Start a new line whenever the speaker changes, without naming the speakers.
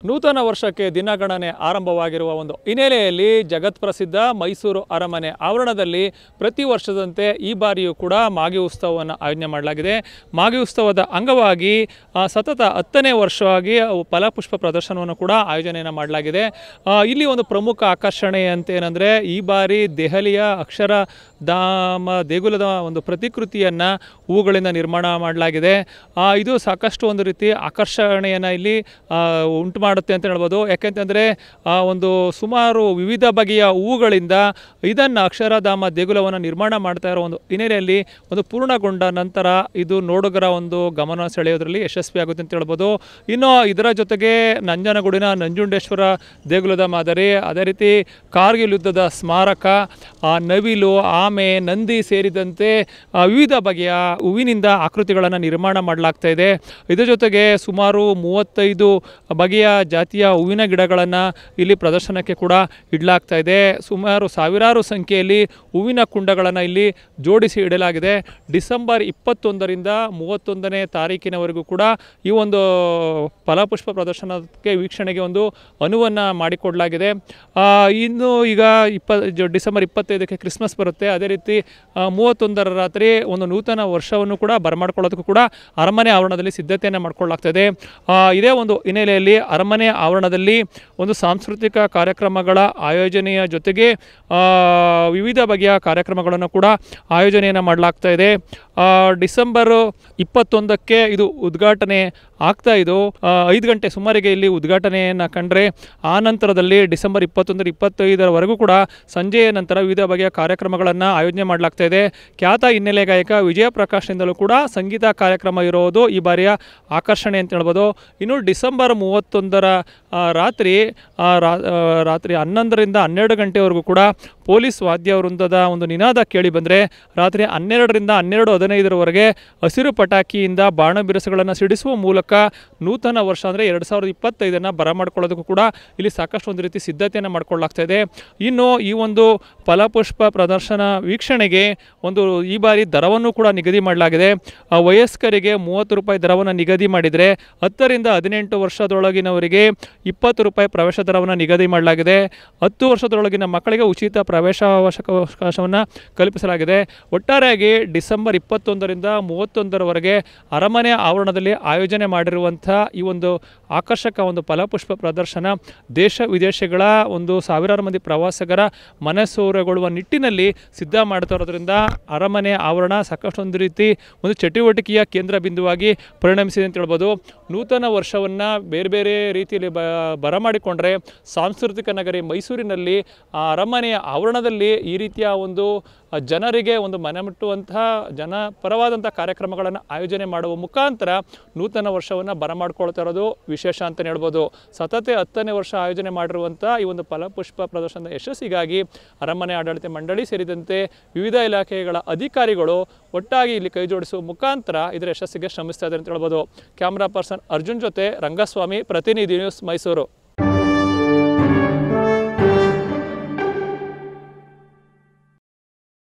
ನೂತನ ವರ್ಷಕ್ಕೆ ದಿನಗಣನೆ ಆರಂಭವಾಗಿರುವ ಒಂದು ಹಿನ್ನೆಲೆಯಲ್ಲಿ ಜಗತ್ಪ್ರಸಿದ್ಧ ಮೈಸೂರು ಅರಮನೆ ಆವರಣದಲ್ಲಿ ಪ್ರತಿ ವರ್ಷದಂತೆ ಈ ಬಾರಿಯೂ ಕೂಡ ಮಾಗಿ ಉತ್ಸವವನ್ನು ಆಯೋಜನೆ ಮಾಡಲಾಗಿದೆ. ಮಾಗಿ ಉತ್ಸವದ ಅಂಗವಾಗಿ ಸತತ 10ನೇ ವರ್ಷವಾಗಿ ಫಲಪುಷ್ಪ ಪ್ರದರ್ಶನವನ್ನು ಕೂಡ ಆಯೋಜನೆಯನ್ನು ಮಾಡಲಾಗಿದೆ. ಇಲ್ಲಿ ಒಂದು ಪ್ರಮುಖ ಆಕರ್ಷಣೆ ಅಂತೇನೆಂದರೆ ಈ ಬಾರಿ ದೆಹಲಿಯ ಅಕ್ಷರಧಾಮ ದೇಗುಲದ ಒಂದು ಪ್ರತಿಕೃತಿಯನ್ನು ಹೂಗಳಿಂದ ನಿರ್ಮಾಣ ಮಾಡಲಾಗಿದೆ. ಇದು ಸಾಕಷ್ಟು ಒಂದು ರೀತಿ ಆಕರ್ಷಣೆಯನ್ನು ಇಲ್ಲಿ ಉಂಟು ಮಾಡುತ್ತೆ ಅಂತ ಹೇಳ್ಬೋದು. ಯಾಕೆಂತಂದರೆ ಒಂದು ಸುಮಾರು ವಿವಿಧ ಬಗೆಯ ಹೂಗಳಿಂದ ಇದನ್ನು ಅಕ್ಷರಧಾಮ ದೇಗುಲವನ್ನು ನಿರ್ಮಾಣ ಮಾಡ್ತಾ ಇರೋ ಒಂದು ಹಿನ್ನೆಲೆಯಲ್ಲಿ ಒಂದು ಪೂರ್ಣಗೊಂಡ ನಂತರ ಇದು ನೋಡುಗರ ಒಂದು ಗಮನ ಸೆಳೆಯೋದ್ರಲ್ಲಿ ಯಶಸ್ವಿಯಾಗುತ್ತೆ ಅಂತ ಹೇಳ್ಬೋದು. ಇನ್ನು ಇದರ ಜೊತೆಗೆ ನಂಜನಗೂಡಿನ ನಂಜುಂಡೇಶ್ವರ ದೇಗುಲದ ಮಾದರಿ, ಅದೇ ರೀತಿ ಕಾರ್ಗಿಲ್ ಯುದ್ಧದ ಸ್ಮಾರಕ, ನವಿಲು, ಆಮೆ, ನಂದಿ ಸೇರಿದಂತೆ ವಿವಿಧ ಬಗೆಯ ಹೂವಿನಿಂದ ಆಕೃತಿಗಳನ್ನು ನಿರ್ಮಾಣ ಮಾಡಲಾಗ್ತಾ ಇದೆ. ಇದರ ಜೊತೆಗೆ ಸುಮಾರು 35 ಬಗೆಯ ಜಾತಿಯ ಹೂವಿನ ಗಿಡಗಳನ್ನು ಇಲ್ಲಿ ಪ್ರದರ್ಶನಕ್ಕೆ ಕೂಡ ಇಡಲಾಗ್ತಾ ಇದೆ. ಸುಮಾರು ಸಾವಿರಾರು ಸಂಖ್ಯೆಯಲ್ಲಿ ಹೂವಿನ ಕುಂಡಗಳನ್ನು ಇಲ್ಲಿ ಜೋಡಿಸಿ ಇಡಲಾಗಿದೆ. ಡಿಸೆಂಬರ್ 21ರಿಂದ 31ನೇ ತಾರೀಕಿನವರೆಗೂ ಕೂಡ ಈ ಒಂದು ಫಲಪುಷ್ಪ ಪ್ರದರ್ಶನಕ್ಕೆ ವೀಕ್ಷಣೆಗೆ ಒಂದು ಅನುವನ್ನು ಮಾಡಿಕೊಡಲಾಗಿದೆ. ಇನ್ನು ಈಗ ಡಿಸೆಂಬರ್ 25ಕ್ಕೆ ಕ್ರಿಸ್ಮಸ್ ಬರುತ್ತೆ. ಅದೇ ರೀತಿ 31ರ ರಾತ್ರಿ ಒಂದು ನೂತನ ವರ್ಷವನ್ನು ಕೂಡ ಬರಮಾಡ್ಕೊಳ್ಳೋದಕ್ಕೂ ಕೂಡ ಅರಮನೆ ಆವರಣದಲ್ಲಿ ಸಿದ್ಧತೆಯನ್ನು ಮಾಡಿಕೊಳ್ಳಲಾಗ್ತದೆ. ಇದೇ ಒಂದು ಹಿನ್ನೆಲೆಯಲ್ಲಿ ಅರಮನೆ ಆವರಣದಲ್ಲಿ ಒಂದು ಸಾಂಸ್ಕೃತಿಕ ಕಾರ್ಯಕ್ರಮಗಳ ಆಯೋಜನೆಯ ಜೊತೆಗೆ ವಿವಿಧ ಬಗೆಯ ಕಾರ್ಯಕ್ರಮಗಳನ್ನು ಕೂಡ ಆಯೋಜನೆಯನ್ನು ಮಾಡಲಾಗ್ತಾ ಇದೆ. ಡಿಸೆಂಬರ್ 21ಕ್ಕೆ ಇದು ಉದ್ಘಾಟನೆ ಆಗ್ತಾ ಇದು 5 ಗಂಟೆ ಸುಮಾರಿಗೆ ಇಲ್ಲಿ ಉದ್ಘಾಟನೆಯನ್ನು ಕಂಡ್ರೆ ಆ ನಂತರದಲ್ಲಿ ಡಿಸೆಂಬರ್ 21, 25ರವರೆಗೂ ಕೂಡ ಸಂಜೆಯ ನಂತರ ವಿವಿಧ ಬಗೆಯ ಕಾರ್ಯಕ್ರಮಗಳನ್ನು ಆಯೋಜನೆ ಮಾಡಲಾಗ್ತಾ ಇದೆ. ಖ್ಯಾತ ಹಿನ್ನೆಲೆ ಗಾಯಕ ವಿಜಯ ಪ್ರಕಾಶ್ನಿಂದಲೂ ಕೂಡ ಸಂಗೀತ ಕಾರ್ಯಕ್ರಮ ಇರೋದು ಈ ಬಾರಿಯ ಆಕರ್ಷಣೆ ಅಂತ ಹೇಳ್ಬೋದು. ಇನ್ನು ಡಿಸೆಂಬರ್ 31ರ ರಾತ್ರಿ 11ರಿಂದ 12 ಗಂಟೆವರೆಗೂ ಕೂಡ ಪೊಲೀಸ್ ವಾದ್ಯ ವೃಂದದ ಒಂದು ನಿನಾದ ಕೇಳಿ ಬಂದರೆ ರಾತ್ರಿ 12ರಿಂದ 12:15ರವರೆಗೆ ಹಸಿರು ಪಟಾಕಿಯಿಂದ ಬಾಣ ಬಿರುಸುಗಳನ್ನು ಸಿಡಿಸುವ ಮೂಲಕ ನೂತನ ವರ್ಷ ಅಂದರೆ 2025 ಬರಮಾಡ್ಕೊಳ್ಳೋದಕ್ಕೂ ಕೂಡ ಇಲ್ಲಿ ಸಾಕಷ್ಟು ಒಂದು ರೀತಿ ಸಿದ್ಧತೆಯನ್ನು ಮಾಡಿಕೊಳ್ಳಲಾಗ್ತಾ ಇದೆ. ಇನ್ನು ಈ ಒಂದು ಫಲಪುಷ್ಪ ಪ್ರದರ್ಶನ ವೀಕ್ಷಣೆಗೆ ಒಂದು ಈ ಬಾರಿ ದರವನ್ನು ಕೂಡ ನಿಗದಿ ಮಾಡಲಾಗಿದೆ. ವಯಸ್ಕರಿಗೆ 30 ರೂಪಾಯಿ ದರವನ್ನು ನಿಗದಿ ಮಾಡಿದರೆ 10ರಿಂದ 18 ವರ್ಷದೊಳಗಿನವರಿಗೆ 20 ರೂಪಾಯಿ ಪ್ರವೇಶ ದರವನ್ನು ನಿಗದಿ ಮಾಡಲಾಗಿದೆ. 10 ವರ್ಷದೊಳಗಿನ ಮಕ್ಕಳಿಗೆ ಉಚಿತ ಪ್ರವೇಶಾವಕಾಶವನ್ನು ಕಲ್ಪಿಸಲಾಗಿದೆ. ಒಟ್ಟಾರೆಯಾಗಿ ಡಿಸೆಂಬರ್ 21ರಿಂದ 31ರವರೆಗೆ ಅರಮನೆ ಆವರಣದಲ್ಲಿ ಆಯೋಜನೆ ಮಾಡಿರುವಂಥ ಈ ಒಂದು ಆಕರ್ಷಕ ಒಂದು ಫಲಪುಷ್ಪ ಪ್ರದರ್ಶನ ದೇಶ ವಿದೇಶಗಳ ಒಂದು ಸಾವಿರಾರು ಮಂದಿ ಪ್ರವಾಸಿಗರ ಮನಸೂರೆಗೊಳ್ಳುವ ನಿಟ್ಟಿನಲ್ಲಿ ಸಿದ್ಧ ಮಾಡ್ತಾ ಇರೋದ್ರಿಂದ ಅರಮನೆ ಆವರಣ ಸಾಕಷ್ಟು ಒಂದು ರೀತಿ ಒಂದು ಚಟುವಟಿಕೆಯ ಕೇಂದ್ರ ಬಿಂದುವಾಗಿ ಪರಿಣಮಿಸಿದೆ ಅಂತ ಹೇಳ್ಬೋದು. ನೂತನ ವರ್ಷವನ್ನು ಬೇರೆ ಬೇರೆ ರೀತಿಯಲ್ಲಿ ಬರಮಾಡಿಕೊಂಡ್ರೆ ಸಾಂಸ್ಕೃತಿಕ ನಗರಿ ಮೈಸೂರಿನಲ್ಲಿ ಅರಮನೆಯ ಆವರಣದಲ್ಲಿ ಈ ರೀತಿಯ ಒಂದು ಜನರಿಗೆ ಒಂದು ಮನಮುಟ್ಟುವಂತಹ ಜನಪರವಾದಂಥ ಕಾರ್ಯಕ್ರಮಗಳನ್ನು ಆಯೋಜನೆ ಮಾಡುವ ಮುಖಾಂತರ ನೂತನ ವರ್ಷವನ್ನು ಬರಮಾಡ್ಕೊಳ್ತಾ ಇರೋದು ವಿಶೇಷ ಅಂತಲೇ ಹೇಳ್ಬೋದು. ಸತತ 10ನೇ ವರ್ಷ ಆಯೋಜನೆ ಮಾಡಿರುವಂಥ ಈ ಒಂದು ಫಲಪುಷ್ಪ ಪ್ರದರ್ಶನದ ಯಶಸ್ಸಿಗಾಗಿ ಅರಮನೆ ಆಡಳಿತ ಮಂಡಳಿ ಸೇರಿದಂತೆ ವಿವಿಧ ಇಲಾಖೆಗಳ ಅಧಿಕಾರಿಗಳು ಒಟ್ಟಾಗಿ ಇಲ್ಲಿ ಕೈ ಜೋಡಿಸುವ ಮುಖಾಂತರ ಇದರ ಯಶಸ್ಸಿಗೆ ಶ್ರಮಿಸ್ತಾ ಇದ್ದಾರೆ ಅಂತ ಹೇಳ್ಬೋದು. ಕ್ಯಾಮ್ರಾ ಪರ್ಸನ್ ಅರ್ಜುನ್ ಜೊತೆ ರಂಗಸ್ವಾಮಿ, ಪ್ರತಿನಿಧಿ ನ್ಯೂಸ್, ಮೈಸೂರು.